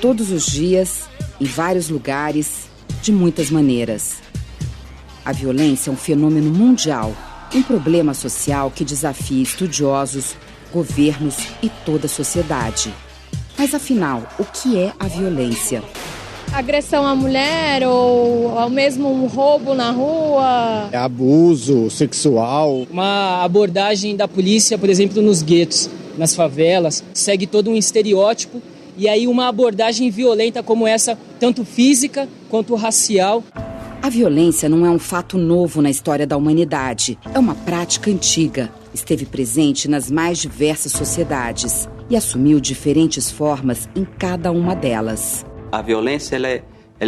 todos os dias, em vários lugares, de muitas maneiras. A violência é um fenômeno mundial, um problema social que desafia estudiosos, governos e toda a sociedade. Mas afinal, o que é a violência? Agressão à mulher ou mesmo um roubo na rua. É abuso sexual. Uma abordagem da polícia, por exemplo, nos guetos, nas favelas, segue todo um estereótipo. E aí uma abordagem violenta como essa, tanto física quanto racial. A violência não é um fato novo na história da humanidade. É uma prática antiga. Esteve presente nas mais diversas sociedades e assumiu diferentes formas em cada uma delas. A violência ela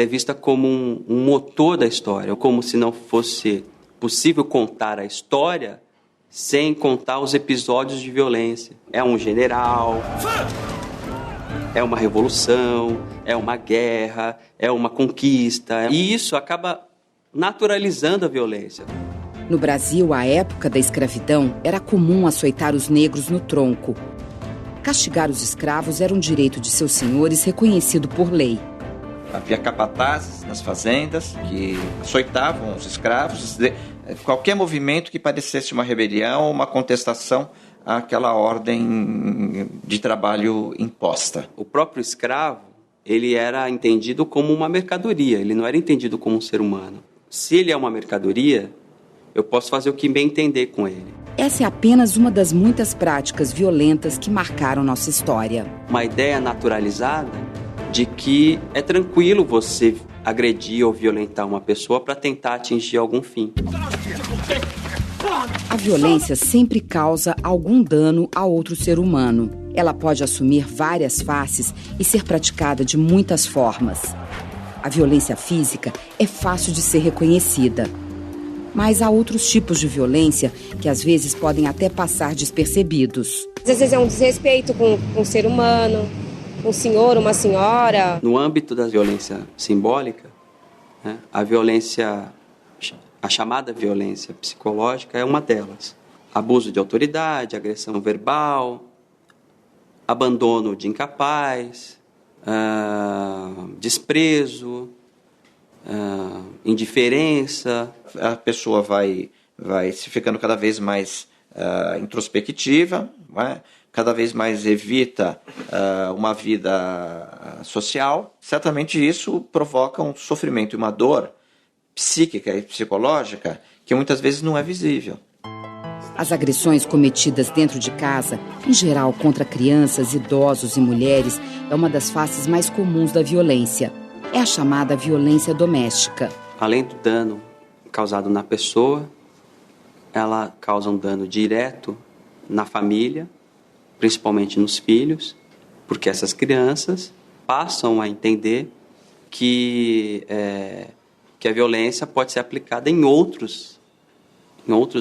é vista como um motor da história, como se não fosse possível contar a história sem contar os episódios de violência. É um general, é uma revolução, é uma guerra, é uma conquista. E isso acaba naturalizando a violência. No Brasil, à época da escravidão, era comum açoitar os negros no tronco. Castigar os escravos era um direito de seus senhores reconhecido por lei. Havia capatazes nas fazendas que açoitavam os escravos. Qualquer movimento que parecesse uma rebelião ou uma contestação àquela ordem de trabalho imposta. O próprio escravo, ele era entendido como uma mercadoria, ele não era entendido como um ser humano. Se ele é uma mercadoria, eu posso fazer o que bem entender com ele. Essa é apenas uma das muitas práticas violentas que marcaram nossa história. Uma ideia naturalizada de que é tranquilo você agredir ou violentar uma pessoa para tentar atingir algum fim. A violência sempre causa algum dano a outro ser humano. Ela pode assumir várias faces e ser praticada de muitas formas. A violência física é fácil de ser reconhecida. Mas há outros tipos de violência que às vezes podem até passar despercebidos. Às vezes é um desrespeito com um ser humano, um senhor, uma senhora. No âmbito da violência simbólica, né, a chamada violência psicológica é uma delas. Abuso de autoridade, agressão verbal, abandono de incapaz, desprezo, indiferença. A pessoa vai se ficando cada vez mais introspectiva, né? Cada vez mais evita uma vida social. Certamente isso provoca um sofrimento e uma dor psíquica e psicológica que muitas vezes não é visível. As agressões cometidas dentro de casa, em geral contra crianças, idosos e mulheres, é uma das faces mais comuns da violência. É a chamada violência doméstica. Além do dano causado na pessoa, ela causa um dano direto na família, principalmente nos filhos, porque essas crianças passam a entender que a violência pode ser aplicada em outros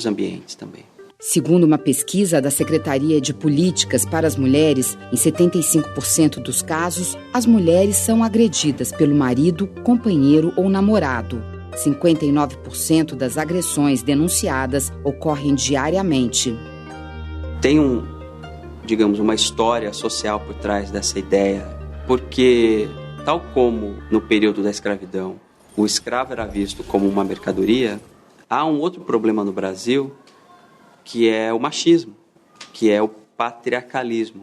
ambientes também. Segundo uma pesquisa da Secretaria de Políticas para as Mulheres, em 75% dos casos, as mulheres são agredidas pelo marido, companheiro ou namorado. 59% das agressões denunciadas ocorrem diariamente. Tem uma história social por trás dessa ideia, porque, tal como no período da escravidão, o escravo era visto como uma mercadoria, há um outro problema no Brasil, que é o machismo, que é o patriarcalismo,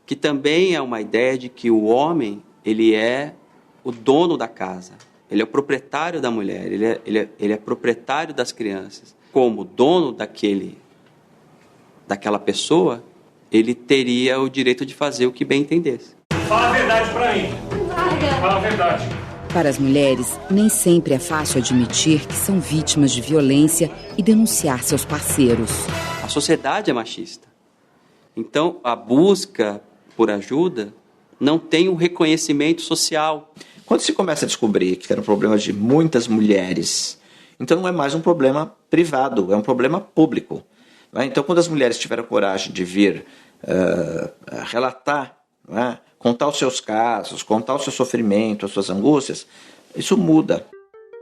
que também é uma ideia de que o homem ele é o dono da casa, ele é o proprietário da mulher, ele é proprietário das crianças. Como dono daquela pessoa, ele teria o direito de fazer o que bem entendesse. Fala a verdade pra mim. Fala a verdade. Para as mulheres, nem sempre é fácil admitir que são vítimas de violência e denunciar seus parceiros. A sociedade é machista. Então, a busca por ajuda não tem um reconhecimento social. Quando se começa a descobrir que era um problema de muitas mulheres, então não é mais um problema privado, é um problema público. Então, quando as mulheres tiveram coragem de vir relatar, contar os seus casos, contar o seu sofrimento, as suas angústias, isso muda.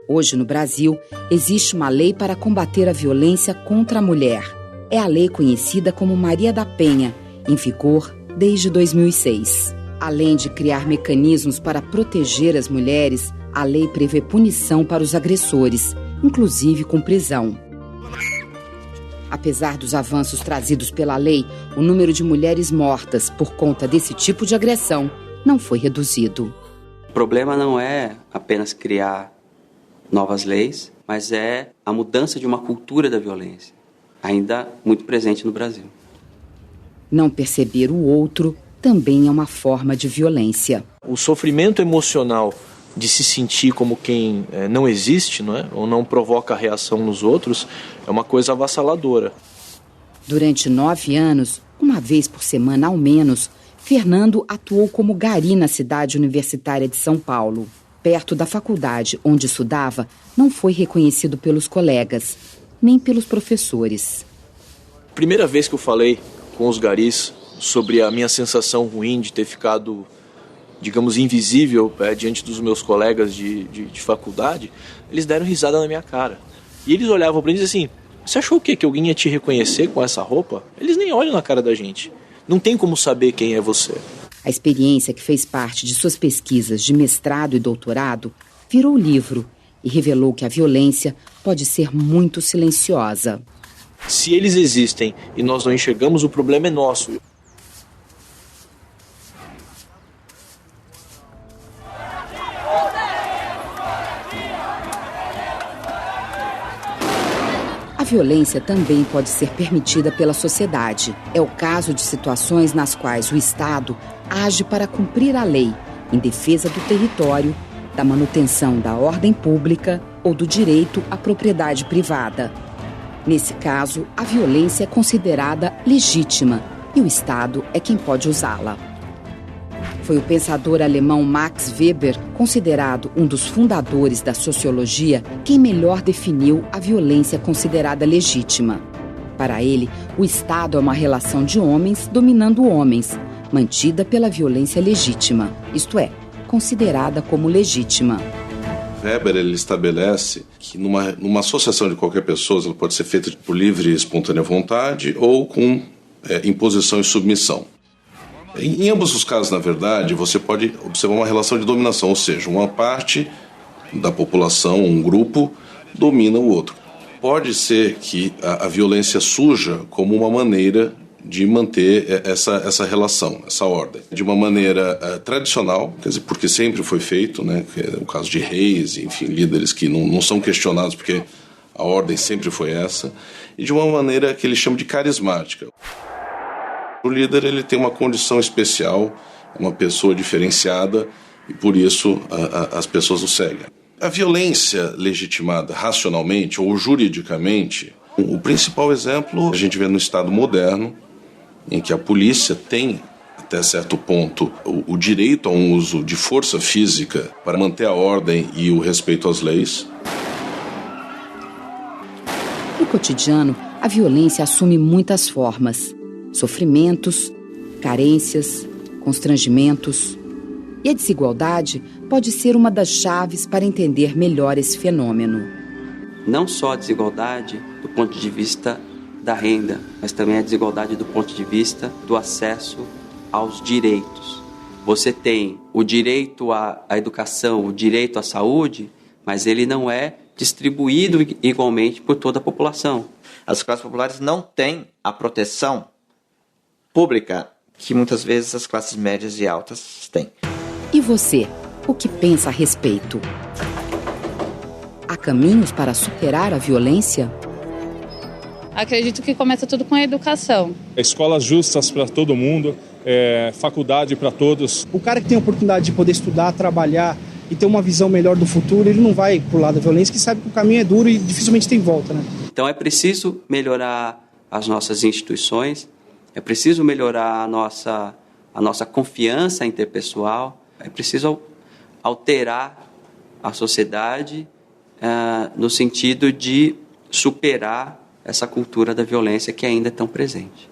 Hoje, no Brasil, existe uma lei para combater a violência contra a mulher. É a lei conhecida como Maria da Penha, em vigor desde 2006. Além de criar mecanismos para proteger as mulheres, a lei prevê punição para os agressores, inclusive com prisão. Apesar dos avanços trazidos pela lei, o número de mulheres mortas por conta desse tipo de agressão não foi reduzido. O problema não é apenas criar novas leis, mas é a mudança de uma cultura da violência, ainda muito presente no Brasil. Não perceber o outro também é uma forma de violência. O sofrimento emocional de se sentir como quem não existe, não é? Ou não provoca reação nos outros, é uma coisa avassaladora. Durante 9 anos, uma vez por semana ao menos, Fernando atuou como gari na cidade universitária de São Paulo. Perto da faculdade onde estudava, não foi reconhecido pelos colegas, nem pelos professores. Primeira vez que eu falei com os garis sobre a minha sensação ruim de ter ficado, digamos, invisível diante dos meus colegas de faculdade, eles deram risada na minha cara. E eles olhavam para mim e diziam assim, você achou o quê? Que alguém ia te reconhecer com essa roupa? Eles nem olham na cara da gente. Não tem como saber quem é você. A experiência que fez parte de suas pesquisas de mestrado e doutorado virou livro e revelou que a violência pode ser muito silenciosa. Se eles existem e nós não enxergamos, o problema é nosso. A violência também pode ser permitida pela sociedade. É o caso de situações nas quais o Estado age para cumprir a lei, em defesa do território, da manutenção da ordem pública ou do direito à propriedade privada. Nesse caso, a violência é considerada legítima e o Estado é quem pode usá-la. Foi o pensador alemão Max Weber, considerado um dos fundadores da sociologia, quem melhor definiu a violência considerada legítima. Para ele, o Estado é uma relação de homens dominando homens, mantida pela violência legítima, isto é, considerada como legítima. Weber ele estabelece que numa associação de qualquer pessoa, ela pode ser feita por livre e espontânea vontade ou com imposição e submissão. Em ambos os casos, na verdade, você pode observar uma relação de dominação, ou seja, uma parte da população, um grupo, domina o outro. Pode ser que a violência surja como uma maneira de manter essa relação, essa ordem. De uma maneira tradicional, quer dizer, porque sempre foi feito, né, que é o caso de reis, enfim, líderes que não são questionados porque a ordem sempre foi essa, e de uma maneira que ele chama de carismática. O líder ele tem uma condição especial, uma pessoa diferenciada, e por isso as pessoas o seguem. A violência legitimada racionalmente ou juridicamente, o principal exemplo a gente vê no Estado moderno, em que a polícia tem, até certo ponto, o direito a um uso de força física para manter a ordem e o respeito às leis. No cotidiano, a violência assume muitas formas. Sofrimentos, carências, constrangimentos. E a desigualdade pode ser uma das chaves para entender melhor esse fenômeno. Não só a desigualdade do ponto de vista da renda, mas também a desigualdade do ponto de vista do acesso aos direitos. Você tem o direito à educação, o direito à saúde, mas ele não é distribuído igualmente por toda a população. As classes populares não têm a proteção pública que muitas vezes as classes médias e altas têm. E você, o que pensa a respeito? Há caminhos para superar a violência? Acredito que começa tudo com a educação. Escolas justas para todo mundo, faculdade para todos. O cara que tem a oportunidade de poder estudar, trabalhar e ter uma visão melhor do futuro, ele não vai pro lado da violência, que sabe que o caminho é duro e dificilmente tem volta, né? Então é preciso melhorar as nossas instituições, é preciso melhorar a nossa confiança interpessoal, é preciso alterar a sociedade no sentido de superar essa cultura da violência que ainda é tão presente.